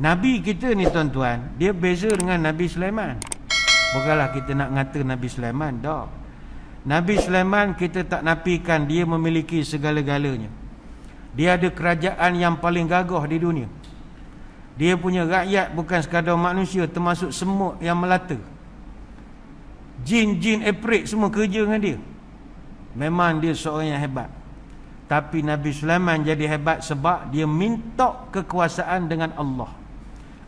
Nabi kita ni tuan-tuan, dia beza dengan Nabi Sulaiman. Bukanlah kita nak ngata Nabi Sulaiman, dah. Nabi Sulaiman kita tak nafikan dia memiliki segala-galanya. Dia ada kerajaan yang paling gagah di dunia. Dia punya rakyat bukan sekadar manusia, termasuk semut yang melata. Jin-jin eprik semua kerja dengan dia. Memang dia seorang yang hebat. Tapi Nabi Sulaiman jadi hebat sebab dia minta kekuasaan dengan Allah.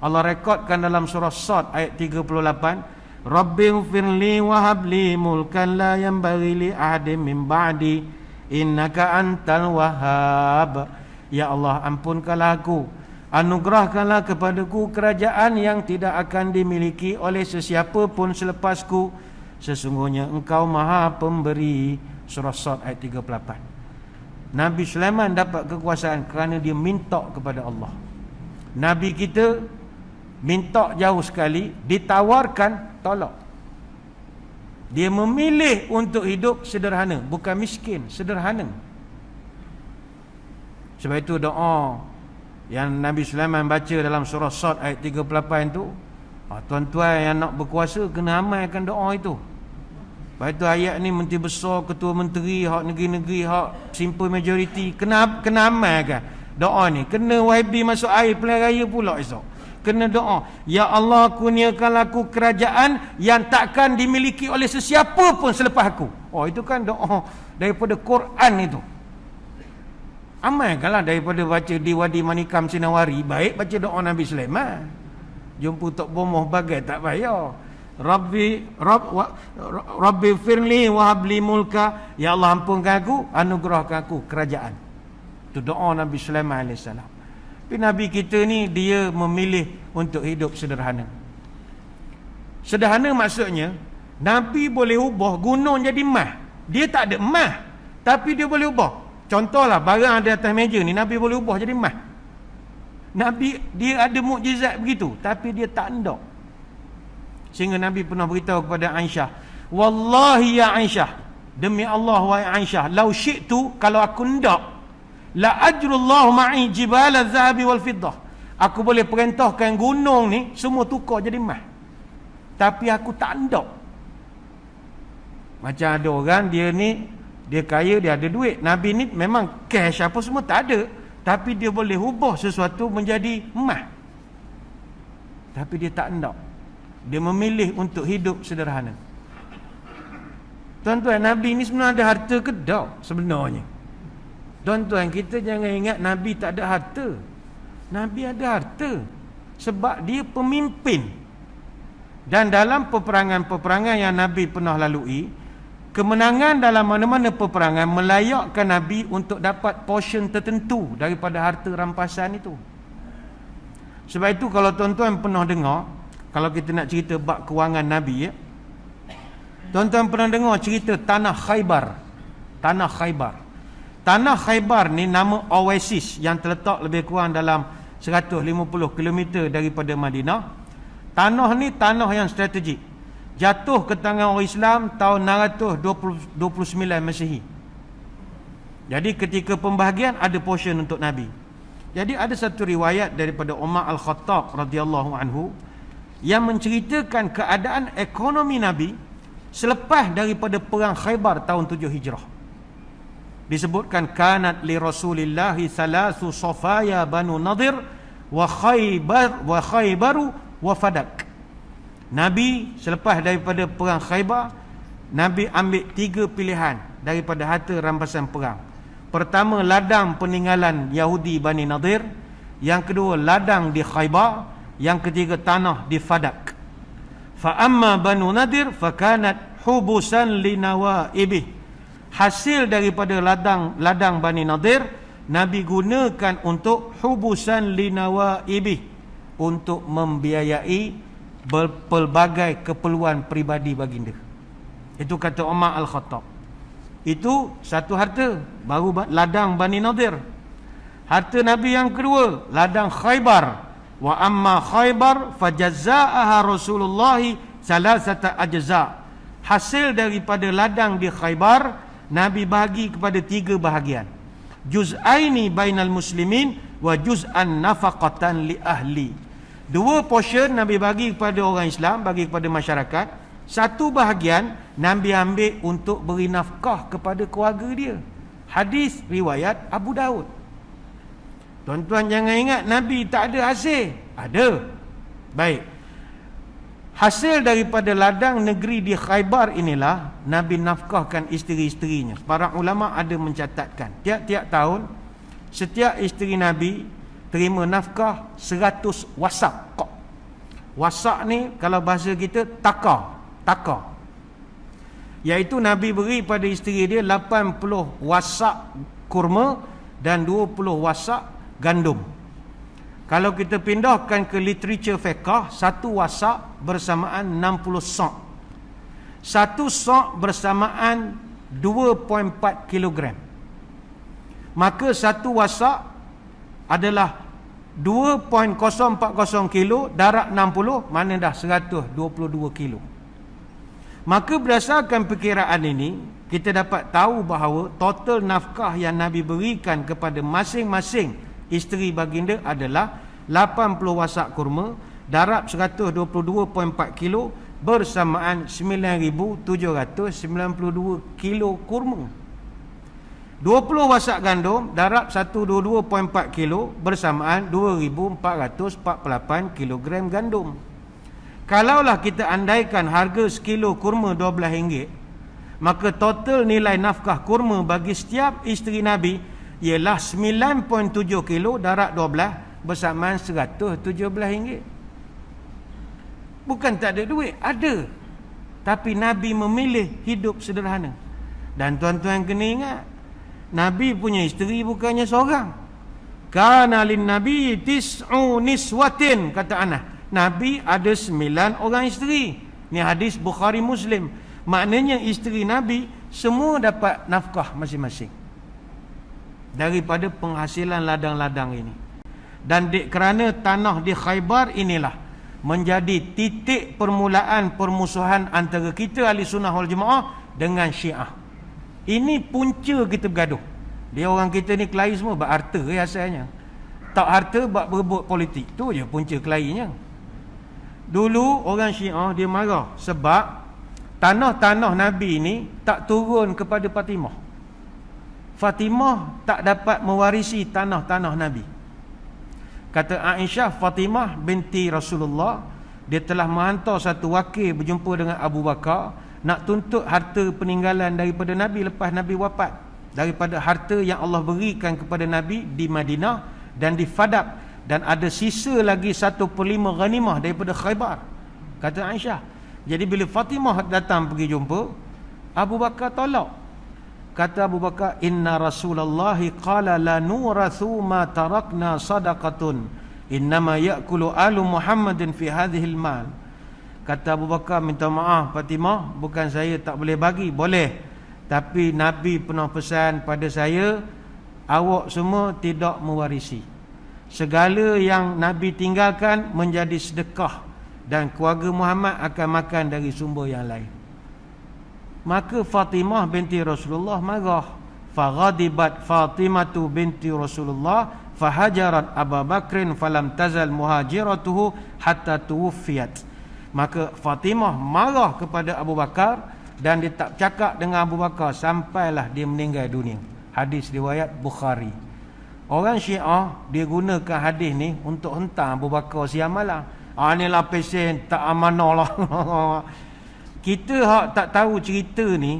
Allah rekodkan dalam surah Sad ayat 38, Rabbighfirli wa habli mulkan la yanbaghi li ahadin min ba'di innaka antal wahhab. Ya Allah, ampunkanlah aku, anugerahkanlah kepadaku kerajaan yang tidak akan dimiliki oleh sesiapa pun selepasku. Sesungguhnya engkau maha pemberi. Surah Sad ayat 38. Nabi Sulaiman dapat kekuasaan kerana dia minta kepada Allah. Nabi kita minta jauh sekali, ditawarkan, tolak. Dia memilih untuk hidup sederhana, bukan miskin, sederhana. Sebab itu doa yang Nabi Sulaiman baca dalam surah Sad ayat 38 itu, tuan-tuan yang nak berkuasa kena amalkan doa itu. Lepas itu ayat ni menteri besar, ketua menteri, hak negeri-negeri, hak simple majority kena amalkan doa ni. Kena YB masuk air pilihan raya pula esok. Kena doa, ya Allah, kurniakanlah aku kerajaan yang takkan dimiliki oleh sesiapa pun selepas aku. Oh, itu kan doa daripada Quran itu. Amalkanlah daripada baca di Wadi Manikam Sinawari, baik baca doa Nabi Sulaiman. Jumpa Tok Bomoh bagai tak payah. Rabbi firli wa habli mulka, ya Allah ampunkan aku, anugerahkan aku kerajaan. Itu doa Nabi Sulaiman AS. Tapi Nabi kita ni dia memilih untuk hidup sederhana. Sederhana maksudnya Nabi boleh ubah gunung jadi emas. Dia tak ada emas, tapi dia boleh ubah. Contohlah barang ada atas meja ni, Nabi boleh ubah jadi emas. Nabi dia ada mukjizat begitu, tapi dia tak endok. Sehingga Nabi pernah beritahu kepada Aisyah, wallahi ya Aisyah, demi Allah wahai Aisyah, lau syi'tu, kalau aku endok, la ajrullahu ma'i jibal az-zahabi wal fiddah, aku boleh perintahkan gunung ni semua tukar jadi emas, tapi aku tak endok. Macam ada orang dia ni, dia kaya, dia ada duit. Nabi ni memang cash apa semua tak ada, tapi dia boleh ubah sesuatu menjadi emas, tapi dia tak endok. Dia memilih untuk hidup sederhana. Tuan-tuan, Nabi ni sebenarnya ada harta ke tak sebenarnya? Tuan-tuan, kita jangan ingat Nabi tak ada harta. Nabi ada harta sebab dia pemimpin. Dan dalam peperangan-peperangan yang Nabi pernah lalui, kemenangan dalam mana-mana peperangan melayakkan Nabi untuk dapat portion tertentu daripada harta rampasan itu. Sebab itu kalau tuan-tuan pernah dengar, kalau kita nak cerita bab kewangan Nabi, ya, tuan-tuan pernah dengar cerita Tanah Khaybar. Tanah Khaybar. Tanah Khaybar ni nama oasis yang terletak lebih kurang dalam 150 km daripada Madinah. Tanah ni tanah yang strategik. Jatuh ke tangan orang Islam tahun 629 Masihi. Jadi ketika pembahagian ada portion untuk Nabi. Jadi ada satu riwayat daripada Umar Al-Khattab radhiyallahu anhu yang menceritakan keadaan ekonomi Nabi selepas daripada perang Khaybar tahun 7 Hijrah. Disebutkan kanat li Rasulillahi thalathu safaya Banu Nadir wa Khaybaru wa Fadak. Nabi selepas daripada perang Khaybar, Nabi ambil 3 pilihan daripada harta rampasan perang. Pertama, ladang peninggalan Yahudi Bani Nadir. Yang kedua, ladang di Khaybar. Yang ketiga, tanah di Fadak. Fa amma Banu Nadir fakanat hubusan li nawaibih. Hasil daripada ladang Bani Nadir, Nabi gunakan untuk hubusan li nawaibih, untuk membiayai pelbagai keperluan peribadi baginda. Itu kata Umar Al-Khattab. Itu satu harta, baru ladang Bani Nadir. Harta Nabi yang kedua, ladang Khaybar. Wa amma Khaybar fajazza'aha Rasulullah salasata ajza'. Hasil daripada ladang di Khaybar, Nabi bahagi kepada 3 bahagian. Juz'aini bainal muslimin wa juz'an nafaqatan li ahli. 2 portion Nabi bagi kepada orang Islam, bagi kepada masyarakat. 1 bahagian Nabi ambil untuk beri nafkah kepada keluarga dia. Hadis riwayat Abu Daud. Tuan-tuan jangan ingat Nabi tak ada hasil. Ada. Baik. Hasil daripada ladang negeri di Khaybar inilah Nabi nafkahkan isteri-isterinya. Para ulama ada mencatatkan tiap-tiap tahun setiap isteri Nabi terima nafkah 100 wasak. Wasak ni kalau bahasa kita takar. Iaitu Nabi beri pada isteri dia 80 wasak kurma dan 20 wasak gandum. Kalau kita pindahkan ke literature fiqh, 1 wasak bersamaan 60 sa'. 1 sa' bersamaan 2.4 kilogram. Maka 1 wasak adalah 2.040 kilo darab 60, mana dah 122 kilo. Maka berdasarkan perkiraan ini, kita dapat tahu bahawa total nafkah yang Nabi berikan kepada masing-masing isteri baginda adalah 80 wasak kurma darab 122.4 kilo bersamaan 9,792 kilo kurma. 20 wasak gandum darab 122.4 kilo bersamaan 2,448 kilogram gandum. Kalaulah kita andaikan harga sekilo kurma RM12, maka total nilai nafkah kurma bagi setiap isteri Nabi ialah 9.7 kilo darab 12 bersamaan RM117. Bukan tak ada duit, ada. Tapi Nabi memilih hidup sederhana. Dan tuan-tuan kena ingat, Nabi punya isteri bukannya seorang. Kana lin nabi tis'u niswatin, kata Anas. Nabi ada 9 orang isteri. Ni hadis Bukhari Muslim. Maknanya isteri Nabi semua dapat nafkah masing-masing daripada penghasilan ladang-ladang ini. Dan kerana tanah di Khaybar inilah menjadi titik permulaan permusuhan antara kita ahli sunnah wal jemaah dengan Syiah. Ini punca kita bergaduh. Dia orang kita ni kelahi semua bab harta asalnya. Tak harta bab berebut politik. Tu je punca kelahinya. Dulu orang Syiah dia marah sebab tanah-tanah Nabi ni tak turun kepada Fatimah. Fatimah tak dapat mewarisi tanah-tanah Nabi. Kata Aisyah, Fatimah binti Rasulullah, dia telah menghantar satu wakil berjumpa dengan Abu Bakar nak tuntut harta peninggalan daripada Nabi lepas Nabi wafat, daripada harta yang Allah berikan kepada Nabi di Madinah dan di Fadab, dan ada sisa lagi 1/5 ghanimah daripada Khaybar, kata Aisyah. Jadi bila Fatimah datang pergi jumpa, Abu Bakar tolak. Kata Abu Bakar, inna Rasulullah qala la nurathu ma tarakna sadaqatun innama ya'kulu alu Muhammadin fi hadhil mal. Kata Abu Bakar, minta maaf Fatimah, bukan saya tak boleh bagi, boleh, tapi Nabi pernah pesan pada saya, awak semua tidak mewarisi. Segala yang Nabi tinggalkan menjadi sedekah, dan keluarga Muhammad akan makan dari sumber yang lain. Maka Fatimah binti Rasulullah marah. Faghadibat Fatimatu binti Rasulullah fahajarat Abu Bakrin falam tazal muhajiratuhu hatta tuwfiyat. Maka Fatimah marah kepada Abu Bakar dan dia tak cakap dengan Abu Bakar sampailah dia meninggal dunia. Hadis riwayat Bukhari. Orang Syiah dia gunakan hadis ni untuk hentam Abu Bakar siang malam. Inilah pesen tak amanah lah. Kita hak tak tahu cerita ni,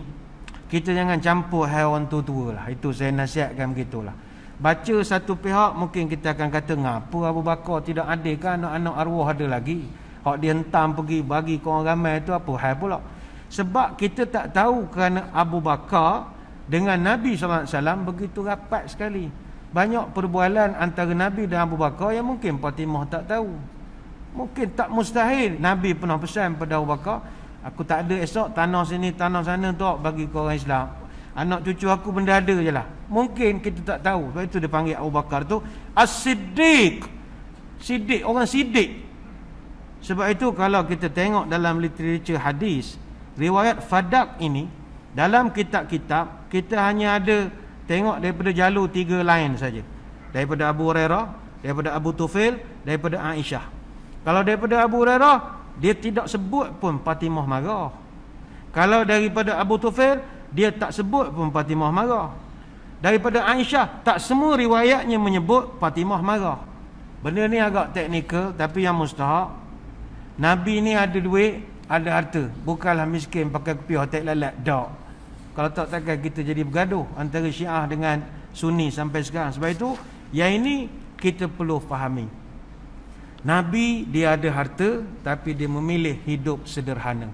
kita jangan campur haiwan tua-tua lah. Itu saya nasihatkan begitulah. Baca satu pihak mungkin kita akan kata, ngapa Abu Bakar tidak ada kan anak-anak arwah ada lagi. Hak dia hentam pergi bagi ke orang ramai tu apa hal pula. Sebab kita tak tahu kerana Abu Bakar dengan Nabi SAW begitu rapat sekali. Banyak perbualan antara Nabi dan Abu Bakar yang mungkin Fatimah tak tahu. Mungkin tak mustahil Nabi pernah pesan pada Abu Bakar, aku tak ada esok tanah sini tanah sana tu bagi ke orang Islam. Anak cucu aku benda ada je lah. Mungkin kita tak tahu. Sebab itu dia panggil Abu Bakar tu As-Siddiq. Siddiq, orang Siddiq. Sebab itu kalau kita tengok dalam literature hadis, riwayat Fadak ini, dalam kitab-kitab kita hanya ada tengok daripada jalur 3 lain saja. Daripada Abu Hurairah, daripada Abu Tufail, daripada Aisyah. Kalau daripada Abu Hurairah, dia tidak sebut pun Fatimah marah. Kalau daripada Abu Tufail, dia tak sebut pun Fatimah marah. Daripada Aisyah, tak semua riwayatnya menyebut Fatimah marah. Benda ni agak teknikal, tapi yang mustahak, Nabi ni ada duit, ada harta. Bukanlah miskin pakai kopi hotel lalat. Tak. Kalau tak, takkan kita jadi bergaduh antara Syiah dengan Sunni sampai sekarang. Sebab itu, yang ini kita perlu fahami. Nabi dia ada harta, tapi dia memilih hidup sederhana.